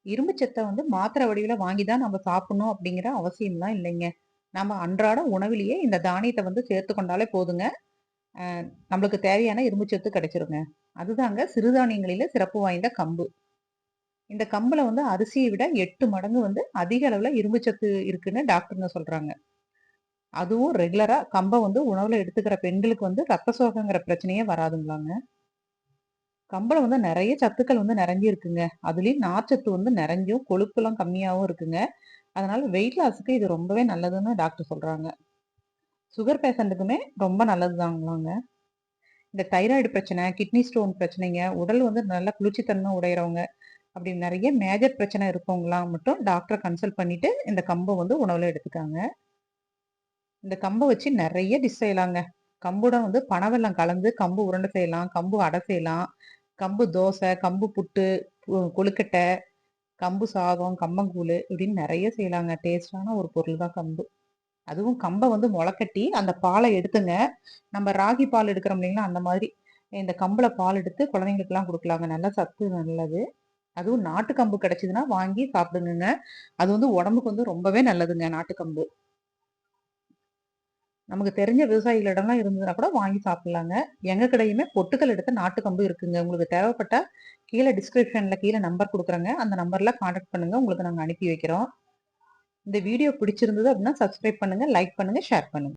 இரும்பு சத்த வந்து மாத்திரை வடிவில வாங்கி தான் நம்ம சாப்பிடணும் அப்படிங்கிற அவசியம்லாம் இல்லைங்க. நம்ம அன்றாட உணவிலேயே இந்த தானியத்த வந்து சேர்த்து கொண்டாலே போதுங்க. அ நம்மளுக்கு தேவையான இரும்பு சத்து கிடைச்சிருங்க. அதுதாங்க சிறுதானியங்களில சிறப்பு வாய்ந்த கம்பு. இந்த கம்புல வந்து அரிசியை விட 8 மடங்கு வந்து அதிக அளவுல இரும்பு சத்து இருக்குன்னு டாக்டருங்க சொல்றாங்க. அதுவும் ரெகுலரா கம்ப வந்து உணவுல எடுத்துக்கிற பெண்களுக்கு வந்து ரத்த சோகைங்கிற பிரச்சனையே வராதுங்களாங்க. கம்புல வந்து நெறைய சத்துக்கள் வந்து நிறைஞ்சு இருக்குங்க. அதுலயும் நார்ச்சத்து வந்து நிறைஞ்சும், கொழுப்புலாம் கம்மியாவும் இருக்குங்க. அதனால வெயிட் லாஸ்க்கு இது ரொம்பவே நல்லதுன்னு டாக்டர் சொல்றாங்க. சுகர் பேஷண்ட்டுக்குமே ரொம்ப நல்லதுதாங்களாங்க. இந்த தைராய்டு பிரச்சனை, கிட்னி ஸ்டோன் பிரச்சனைங்க, உடல் வந்து நல்லா குளிர்ச்சித்தன்மை உடையறவங்க, அப்படி நெறைய மேஜர் பிரச்சனை இருக்கவங்கலாம் மட்டும் டாக்டர கன்சல்ட் பண்ணிட்டு இந்த கம்ப வந்து உணவுல எடுத்துக்காங்க. இந்த கம்ப வச்சு நெறைய டிஷ் செய்யலாங்க. கம்புடன் வந்து பனவெல்லம் கலந்து கம்பு உருண்டை செய்யலாம், கம்பு அடை செய்யலாம், கம்பு தோசை, கம்பு புட்டு, கொழுக்கட்டை, கம்பு சாதம், கம்பங்கூழு இப்படின்னு நெறைய செய்யலாங்க. டேஸ்டான ஒரு பொருள் தான் கம்பு. அதுவும் கம்ப வந்து மொளக்கட்டி, அந்த பால எடுத்துங்க, நம்ம ராகி பால் எடுக்கிறோம் இல்லைங்களா? அந்த மாதிரி இந்த கம்புல பால் எடுத்து குழந்தைங்களுக்கெல்லாம் குடுக்கலாங்க. நல்ல சத்து நல்லது. அதுவும் நாட்டு கம்பு கிடைச்சதுன்னா வாங்கி சாப்பிடுங்கங்க. அது வந்து உடம்புக்கு வந்து ரொம்பவே நல்லதுங்க நாட்டு கம்பு. நமக்கு தெரிஞ்ச விவசாயிகளிடம்லாம் இருந்ததுனா கூட வாங்கி சாப்பிடலாங்க. எங்க கடையுமே பொட்டுக்கல் எடுத்த நாட்டு கம்பு இருக்குங்க. உங்களுக்கு தேவைப்பட்டா கீழ டிஸ்கிரிப்ஷன்ல கீழ நம்பர் குடுக்குறேங்க. அந்த நம்பர்ல கான்டாக்ட் பண்ணுங்க. உங்களுக்கு நாங்க அனுப்பி வைக்கிறோம். இந்த வீடியோ பிடிச்சிருந்தது அப்படின்னா சப்ஸ்கிரைப் பண்ணுங்க, லைக் பண்ணுங்க, ஷேர் பண்ணுங்க.